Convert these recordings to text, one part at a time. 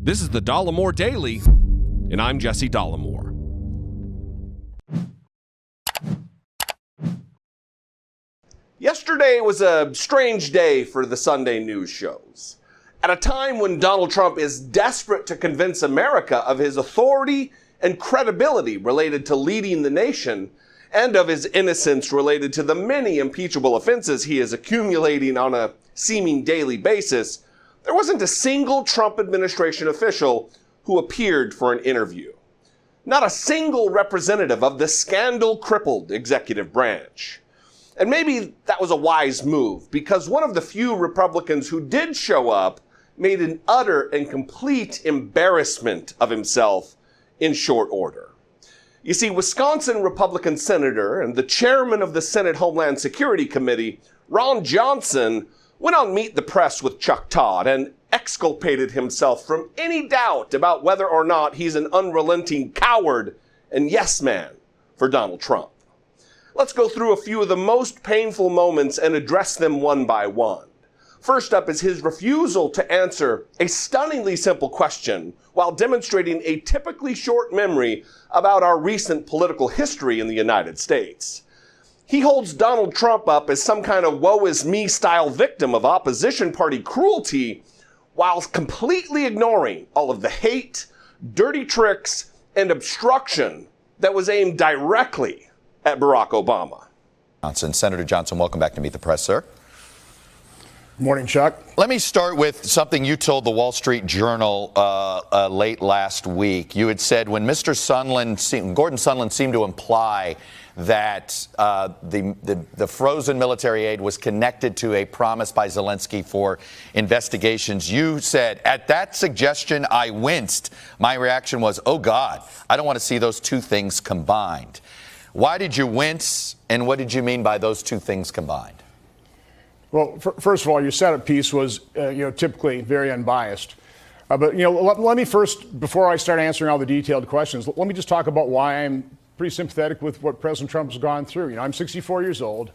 This is the Dollemore Daily, and I'm Jesse Dollemore. Yesterday was a strange day for the Sunday news shows. At a time when Donald Trump is desperate to convince America of his authority and credibility related to leading the nation, and of his innocence related to the many impeachable offenses he is accumulating on a seeming daily basis, there wasn't a single Trump administration official who appeared for an interview. Not a single representative of the scandal-crippled executive branch. And maybe that was a wise move, because one of the few Republicans who did show up made an utter and complete embarrassment of himself in short order. You see, Wisconsin Republican Senator and the chairman of the Senate Homeland Security Committee, Ron Johnson, went on Meet the Press with Chuck Todd and exculpated himself from any doubt about whether or not he's an unrelenting coward and yes man for Donald Trump. Let's go through a few of the most painful moments and address them one by one. First up is his refusal to answer a stunningly simple question while demonstrating a typically short memory about our recent political history in the United States. He holds Donald Trump up as some kind of woe-is-me style victim of opposition party cruelty while completely ignoring all of the hate, dirty tricks, and obstruction that was aimed directly at Barack Obama. Senator Johnson, welcome back to Meet the Press, sir. Morning, Chuck. Let me start with something you told the Wall Street Journal late last week. You had said when Gordon Sondland seemed to imply that the frozen military aid was connected to a promise by Zelensky for investigations. You said, at that suggestion, I winced. My reaction was, oh, God, I don't want to see those two things combined. Why did you wince, and what did you mean by those two things combined? Well, first of all, your setup piece was, typically very unbiased. But let me first, before I start answering all the detailed questions, let me just talk about why I'm pretty sympathetic with what President Trump has gone through. I'm 64 years old.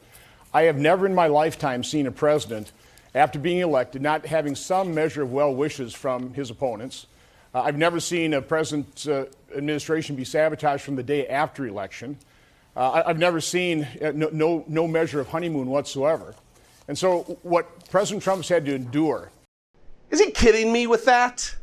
I have never in my lifetime seen a president, after being elected, not having some measure of well wishes from his opponents. I've never seen a president's administration be sabotaged from the day after election. I've never seen no measure of honeymoon whatsoever. And so what President Trump's had to endure. Is he kidding me with that?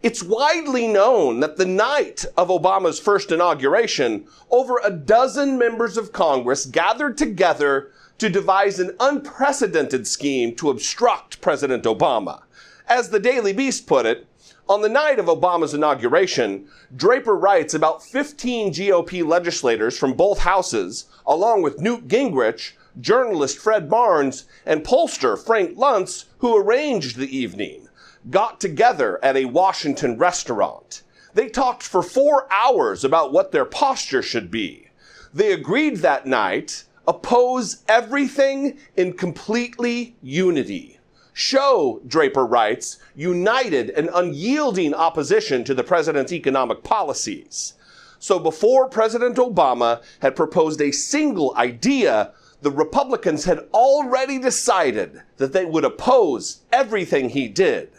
It's widely known that the night of Obama's first inauguration, over a dozen members of Congress gathered together to devise an unprecedented scheme to obstruct President Obama. As the Daily Beast put it, on the night of Obama's inauguration, Draper writes about 15 GOP legislators from both houses, along with Newt Gingrich, journalist Fred Barnes, and pollster Frank Luntz, who arranged the evening, got together at a Washington restaurant. They talked for 4 hours about what their posture should be. They agreed that night, oppose everything in completely unity. Show, Draper writes, united and unyielding opposition to the president's economic policies. So before President Obama had proposed a single idea, the Republicans had already decided that they would oppose everything he did.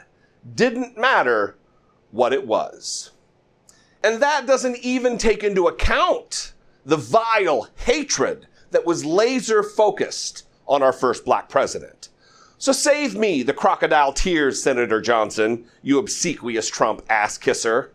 Didn't matter what it was. And that doesn't even take into account the vile hatred that was laser focused on our first black president. So save me the crocodile tears, Senator Johnson, you obsequious Trump ass kisser.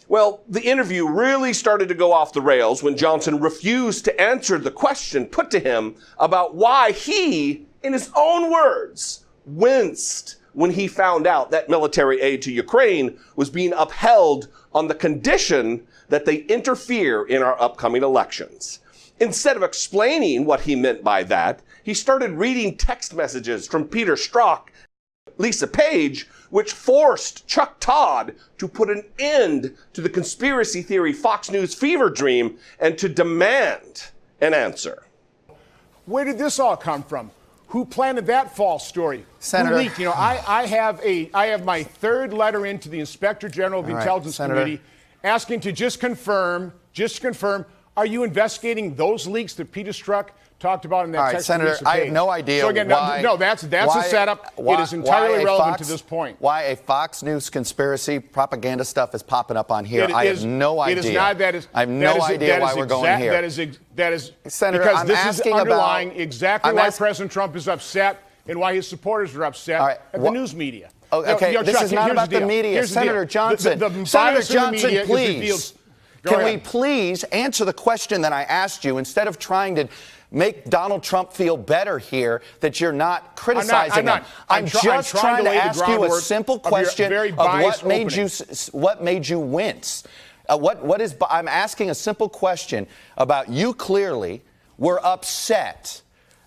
Well, the interview really started to go off the rails when Johnson refused to answer the question put to him about why he, in his own words, winced when he found out that military aid to Ukraine was being upheld on the condition that they interfere in our upcoming elections. Instead of explaining what he meant by that, he started reading text messages from Peter Strzok, Lisa Page, which forced Chuck Todd to put an end to the conspiracy theory Fox News fever dream and to demand an answer. Where did this all come from? Who planted that false story? Senator, who leaked? I have my third letter into the Inspector General of the Intelligence Committee asking to just confirm, are you investigating those leaks that Peter Strzok talked about in that All right, text. Senator, piece of I have page. no idea So again, why. that's a setup. It is entirely relevant to this point. Why a Fox News conspiracy propaganda stuff is popping up on here? I have no idea. It is not. I have no idea why we're going here. That is Senator, because I'm this is asking underlying about, exactly why President Trump is upset and why his supporters are upset at the news media. Okay, this Chuck, is not about the media. Senator Johnson, Senator Johnson, please. Can we please answer the question that I asked you instead of trying to make Donald Trump feel better here that you're not criticizing him? I'm just trying to ask you a simple question of what made you wince. I'm asking a simple question about you clearly were upset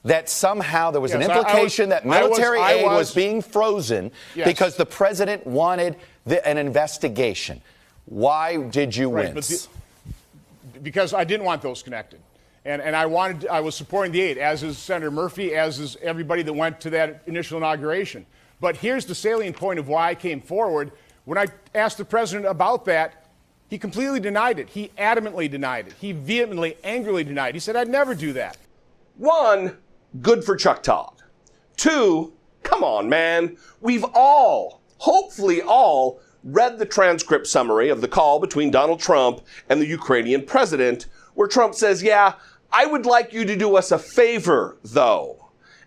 that somehow there was an implication that military aid was being frozen because the president wanted an investigation. Why did you wince? Because I didn't want those connected. And I was supporting the aid, as is Senator Murphy, as is everybody that went to that initial inauguration. But here's the salient point of why I came forward. When I asked the president about that, he completely denied it. He adamantly denied it. He vehemently, angrily denied it. He said, I'd never do that. One, good for Chuck Todd. Two, come on, man. We've all, hopefully all, read the transcript summary of the call between Donald Trump and the Ukrainian president, where Trump says, yeah, I would like you to do us a favor, though.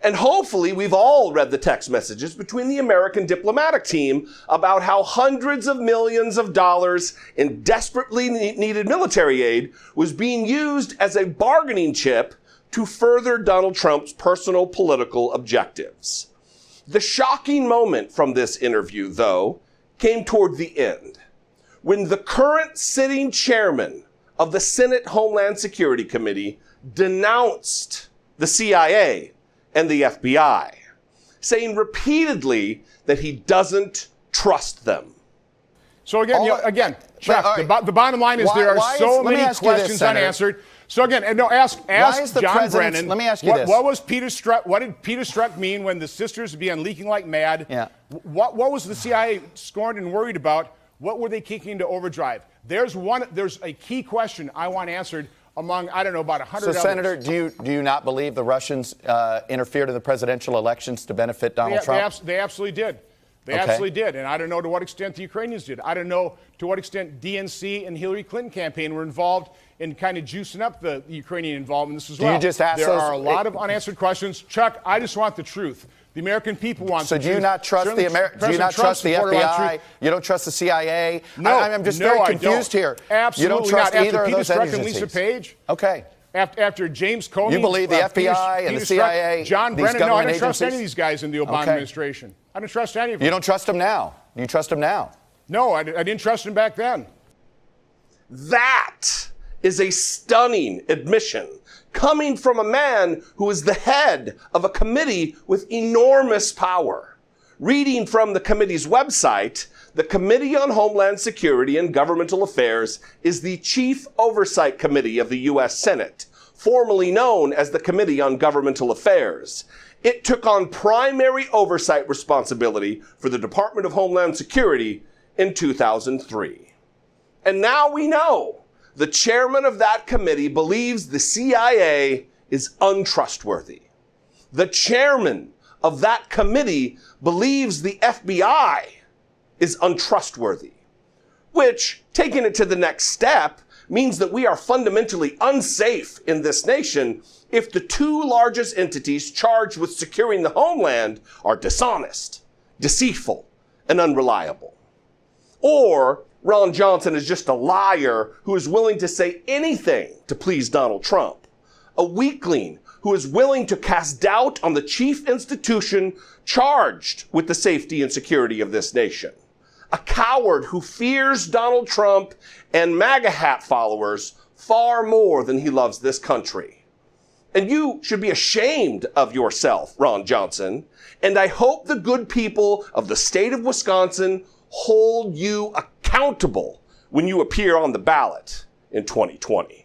And hopefully we've all read the text messages between the American diplomatic team about how hundreds of millions of dollars in desperately needed military aid was being used as a bargaining chip to further Donald Trump's personal political objectives. The shocking moment from this interview, though, came toward the end, when the current sitting chairman of the Senate Homeland Security Committee denounced the CIA and the FBI, saying repeatedly that he doesn't trust them. So again, Chuck, the bottom line is there are so many questions unanswered. So again, ask John Brennan. Let me ask you this: What did Peter Strzok mean when the sisters began leaking like mad? Yeah. What was the CIA scorned and worried about? What were they kicking into overdrive? There's a key question I want answered among, I don't know, about 100 others. So, Senator, do you not believe the Russians interfered in the presidential elections to benefit Donald Trump? They absolutely did. They absolutely did. And I don't know to what extent the Ukrainians did. I don't know to what extent DNC and Hillary Clinton campaign were involved in kind of juicing up the Ukrainian involvement in this as well. You just ask there are a lot of unanswered questions. Chuck, I just want the truth. The American people want the truth. So do you not trust the FBI? You don't trust the CIA? No. I'm just very confused here. Absolutely you don't trust not. either After of those Peter Strzok agencies. and Lisa Page. Okay. After James Comey. You believe the FBI and the CIA, John these Brennan. No, I don't agencies? trust any of these guys in the Obama administration. I don't trust any of them. You don't trust them now? Do you trust them now? No, I didn't trust them back then. That is a stunning admission coming from a man who is the head of a committee with enormous power. Reading from the committee's website, the Committee on Homeland Security and Governmental Affairs is the chief oversight committee of the U.S. Senate, formerly known as the Committee on Governmental Affairs. It took on primary oversight responsibility for the Department of Homeland Security in 2003. And now we know the chairman of that committee believes the CIA is untrustworthy. The chairman of that committee believes the FBI is untrustworthy, which, taking it to the next step, means that we are fundamentally unsafe in this nation if the two largest entities charged with securing the homeland are dishonest, deceitful, and unreliable. Or Ron Johnson is just a liar who is willing to say anything to please Donald Trump, a weakling who is willing to cast doubt on the chief institution charged with the safety and security of this nation, a coward who fears Donald Trump and MAGA hat followers far more than he loves this country. And you should be ashamed of yourself, Ron Johnson, and I hope the good people of the state of Wisconsin hold you accountable when you appear on the ballot in 2020.